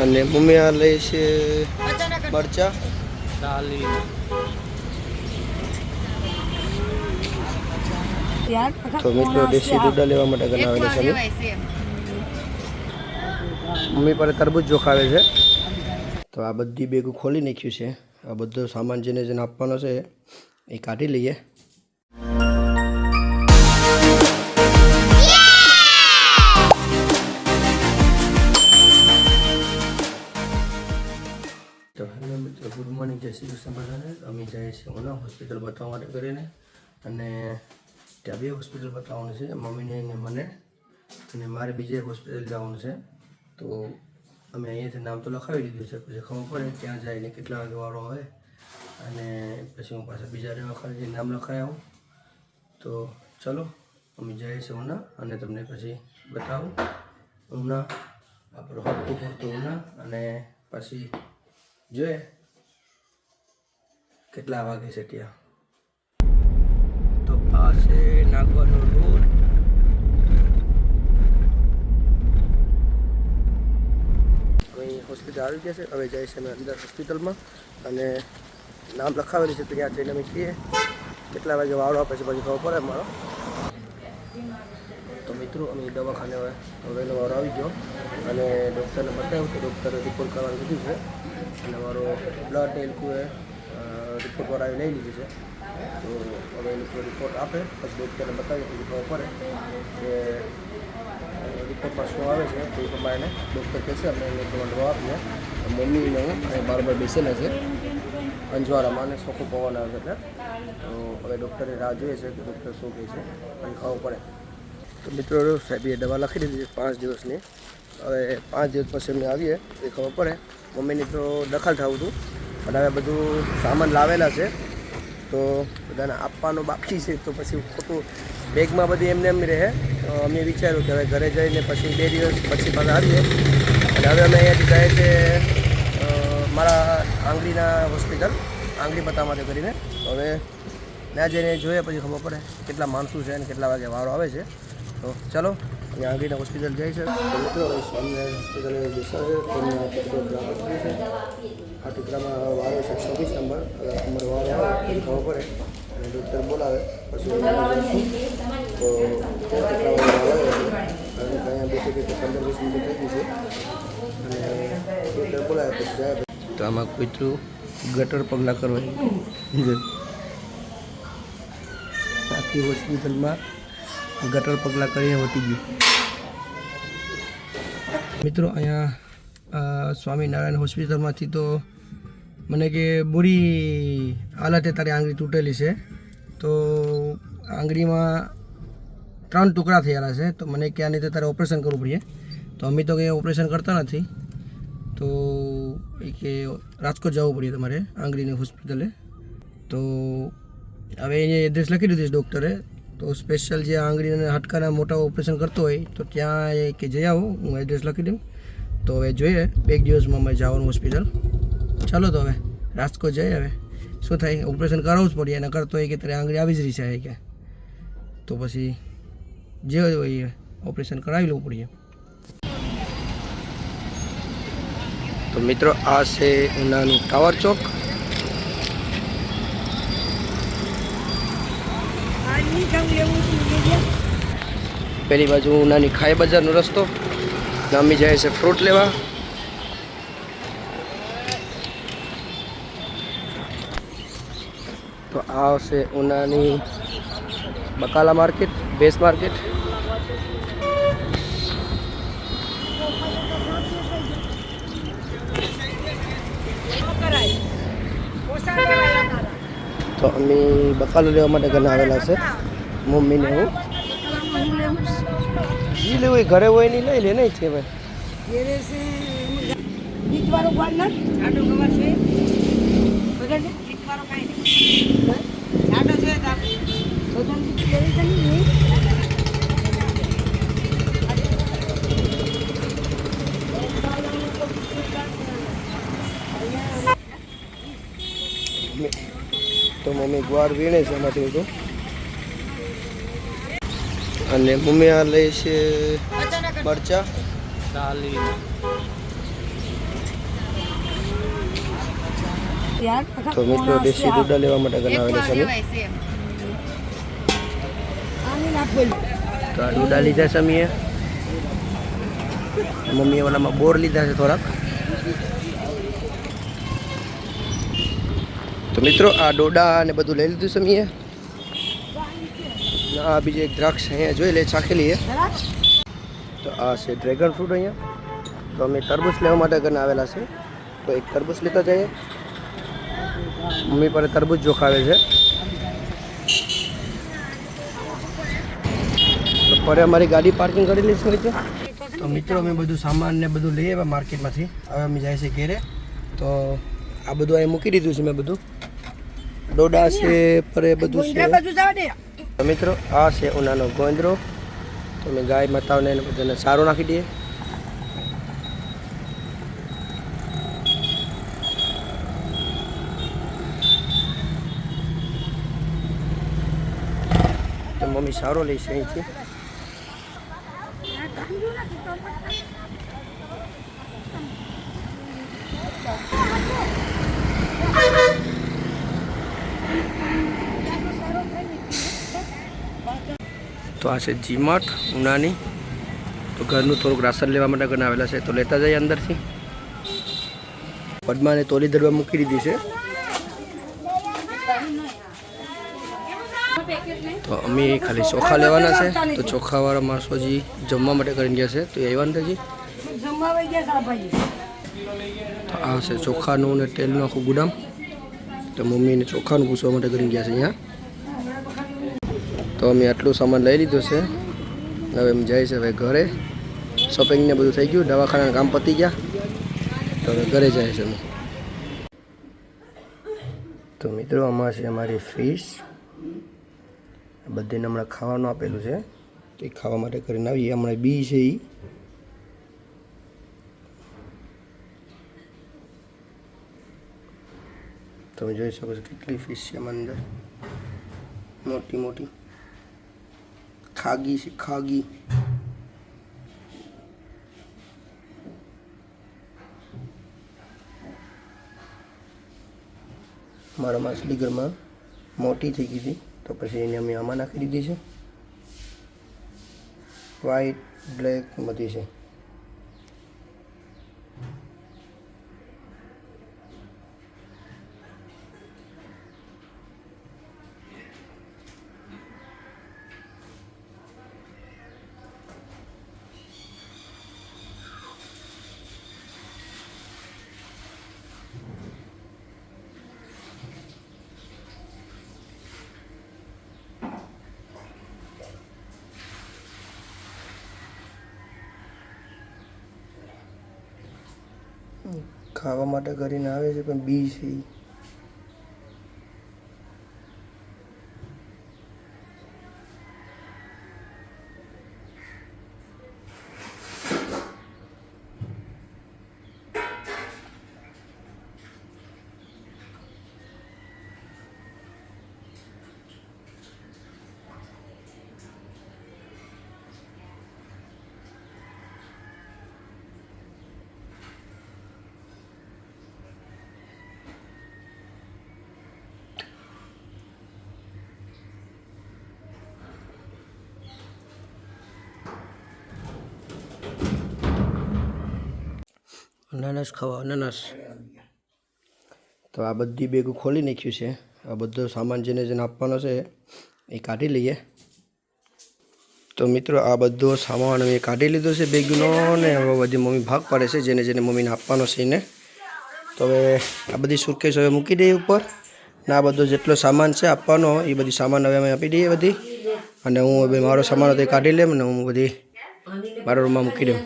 અને મમ્મી આ લે છે મરચા તો મિત્રો દેશી દૂધ લેવા માટે ઘણા આવેલા છે મમ્મી પર તરબૂચ જો ખાવે છે તો આ બધી બેગ ખોલી નાખ્યું છે આ બધો સામાન જેને જેને આપવાનો છે એ કાઢી લઈએ તો હેલો મિત્રો ગુડ મોર્નિંગ જય શ્રી કૃષ્ણ બધાને અમે જઈએ છીએ ઓના હોસ્પિટલ બતાવવા માટે કરીને અને ત્યાં બે હોસ્પિટલ બતાવવાનું છે મમ્મીને અને મને અને મારે બીજે હોસ્પિટલ જવાનું છે તો અમે અહીંયાથી નામ તો લખાવી દીધું છે પછી ખબર પડે ત્યાં જઈને કેટલા વાગે વાળો આવે અને પછી હું પાછા બીજા વખતે જે નામ લખાઈ આવું તો ચલો અમે જઈએ છીએ ઉના અને તમને પછી બતાવું ઉના આપણો હરખું ફરતું ઉના અને પછી જોઈએ કેટલા વાગે છે ત્યાં તો આ છે નાગવાનો રોડ અહીં હોસ્પિટલ આવી ગયા છે હવે જાય છે અમે અંદર હોસ્પિટલમાં અને નામ લખાવેલું છે તો ત્યાં જઈને અમે છીએ કેટલા વાગે વાળો આપે છે પછી ખબર પડે મારો તો મિત્રો અમે દવાખાને હવેનો વારો આવી ગયો અને ડૉક્ટરને બતાવ્યું તો ડૉક્ટરે રિપોર્ટ કરવાનું કીધું છે અને અમારો બ્લડ ને એલકુએ રિપોર્ટ વાળાએ લઈ લીધું છે તો હવે એ લોકો રિપોર્ટ આપે પછી ડૉક્ટરને બતાવીએ પછી ખબર પડે કે રિપોર્ટમાં શું આવે છે તો એ પ્રમાણે ડૉક્ટર કહેશે અમે એ પ્રમાણે દવા આપીએ મમ્મીને હું અને બારબર બેસેલા છે અંજવારામાં અને સોખું પવન આવે છે એટલે તો હવે ડૉક્ટરે રાહ જોઈએ છે કે ડૉક્ટર શું કહે છે અને ખબર પડે તો મિત્રો સાહેબે દવા લખી દીધી છે 5 દિવસની હવે 5 દિવસ પછી અમને આવીએ એ ખબર પડે મમ્મીની તો દખલ થવું હતું પણ હવે બધું સામાન લાવેલા છે તો બધાને આપવાનું બાકી છે તો પછી ખોટું બેગમાં બધી એમને એમ રહે તો અમે વિચાર્યું કે હવે ઘરે જઈને પછી 2 દિવસ પછી પાછા આવીએ અને હવે અમે અહીંયાથી જાય છે મારા આંગળીના હોસ્પિટલ આંગળી બતાવવા માટે કરીને હવે ત્યાં જઈને જોઈએ પછી ખબર પડે કેટલા માણસો છે અને કેટલા વાગે વારો આવે છે તો ચલો અહીંયા આંગળીના હોસ્પિટલ જાય છે તો મિત્રો સ્વામિનારાયણ હોસ્પિટલે બેસાડે છે આ ટીકરામાં વારો છે 26 નંબર અમારો વારો આવે પછી ખબર પડે અને ડૉક્ટર બોલાવે પછી તો કેટલા વાગે આવે અને અહીંયા બેઠી 15-20 મિનિટ થઈ ગઈ છે અને ડૉક્ટર બોલાવે પછી જાય તો આમાં કૂતરું ગટર પગલાં કરવા આખી હોસ્પિટલમાં ગટર પગલાં કરીને વટી ગયું મિત્રો અહીંયા સ્વામિનારાયણ હોસ્પિટલમાંથી તો મને કે બુરી હાલતે તારી આંગળી તૂટેલી છે તો આંગળીમાં 3 ટુકડા થયેલા છે તો મને ક્યાં નહીં તો તારે ઓપરેશન કરવું પડે તો અમે તો કંઈ ઓપરેશન કરતા નથી તો એ કે રાજકોટ જવું પડે તમારે આંગળીની હોસ્પિટલે તો હવે એને એડ્રેસ લખી દીધું છે ડૉક્ટરે તો સ્પેશિયલ જે આંગળીના હાડકાના મોટા ઓપરેશન કરતો હોય તો ત્યાં એ કે જઈ આવો હું એડ્રેસ લખી દઉં તો હવે જોઈએ 1 દિવસમાં અમે જવાનું હોસ્પિટલ ચાલો તો હવે રાજકોટ જઈએ હવે શું થાય ઓપરેશન કરાવવું જ પડે એના કરતો હોય કે તારે આંગળી આવી જ રહી છે કે તો પછી જે હોય ઓપરેશન કરાવી લેવું પડે તો મિત્રો આ છે ઉનાનું ટાવર ચોક પેલી બાજુ ઉનાની ખાઈ બજારનો રસ્તો નામી જાય છે ફ્રૂટ લેવા તો આ છે ઉનાની બકાલા માર્કેટ બેસ માર્કેટ તો અમે બકાલો લેવા માટે ઘરે આવેલા છે મમ્મીને હું જી લેવું ઘરે હોય નહીં લઈ લે નહીં છે તો મમ્મી ગુવાર વીણે છે એમાંથી બધું અને મમ્મી આ લે છે મરચા તો મિત્રો દેશી ડોડા લેવા માટે ઘણા આવેલા છે તો આ ડોડા લીધા છે અમે મમ્મીએ ઓલામાં બોર લીધા છે થોડાક તો મિત્રો આ ડોડા ને બધું લઈ લીધું છે મેં આ બીજી એક દ્રાક્ષ અહીંયા જોઈ લે ચાખી લઈએ તો આ છે ડ્રેગન ફ્રૂટ અહીંયા તો અમે તરબૂચ લેવા માટે ઘરના આવેલા છે તો એક તરબૂચ લેતા જઈએ મમ્મી પર તરબૂચ જોખાવે છે તો પર અમારી ગાડી પાર્કિંગ કરેલી છે તો મિત્રો અમે બધું સામાન ને બધું લઈએ માર્કેટમાંથી હવે અમે જાય છે ઘેરે તો આ બધું અહીં મૂકી દીધું છે મેં બધું ડોડા છે પરે બધું છે તો મિત્રો આ છે ઉનાનો ગોંદરો તો અમે ગાય માતાઓને એને બધાને સારો નાખી દઈએ તો મમ્મી સારો લઈશે અહીંથી તો આ છે જીમાર્ટ ઉનાની તો ઘરનું થોડુંક રાશન લેવા માટે ઘણા આવેલા છે તો લેતા જઈએ અંદરથી પદ્માને તોલી દરવા મૂકી દીધી છે તો અમે ખાલી ચોખા લેવાના છે તો ચોખાવાળા માણસો હજી જમવા માટે કરીને ગયા છે તો એ આવ્યા નથી તો આ છે ચોખાનું અને તેલનું આખું ગુદામ તો મમ્મીને ચોખાનું પૂછવા માટે કરીને ગયા છે અહીંયા તો અમે આટલું સામાન લઈ લીધું છે હવે અમે જાય છે હવે ઘરે શોપિંગને બધું થઈ ગયું દવાખાનાના કામ પતી ગયા તો હવે ઘરે જાય છે અમે તો મિત્રો આમાં છે અમારી ફિશ બધાને હમણાં ખાવાનું આપેલું છે તો એ ખાવા માટે કરીને આવીએ હમણાં બી છે એ તમે જોઈ શકો છો કેટલી ફિશ છે એમાં અંદર મોટી મોટી ખાગી છે ખાગી મારા માછલી ઘરમાં મોટી થઈ ગઈ હતી તો પછી એને અમે આમાં નાખી દીધી છે વ્હાઈટ બ્લેક બધી છે ખાવા માટે કરીને આવે છે પણ બી છે અનાનસ ખાવા અનાનસ તો આ બધી બેગો ખોલી નાખ્યું છે આ બધો સામાન જેને જેને આપવાનો છે એ કાઢી લઈએ તો મિત્રો આ બધો સામાન મેં કાઢી લીધો છે બેગનો ને હવે બધી મમ્મી ભાગ પાડે છે જેને જેને મમ્મીને આપવાનો છે એને તો હવે આ બધી સુટકેસ હવે મૂકી દઈએ ઉપર ને આ બધો જેટલો સામાન છે આપવાનો એ બધી સામાન હવે અમે આપી દઈએ બધી અને હું હવે મારો સામાન હતો એ કાઢી લેમ ને હું બધી મારા રૂમમાં મૂકી દઉં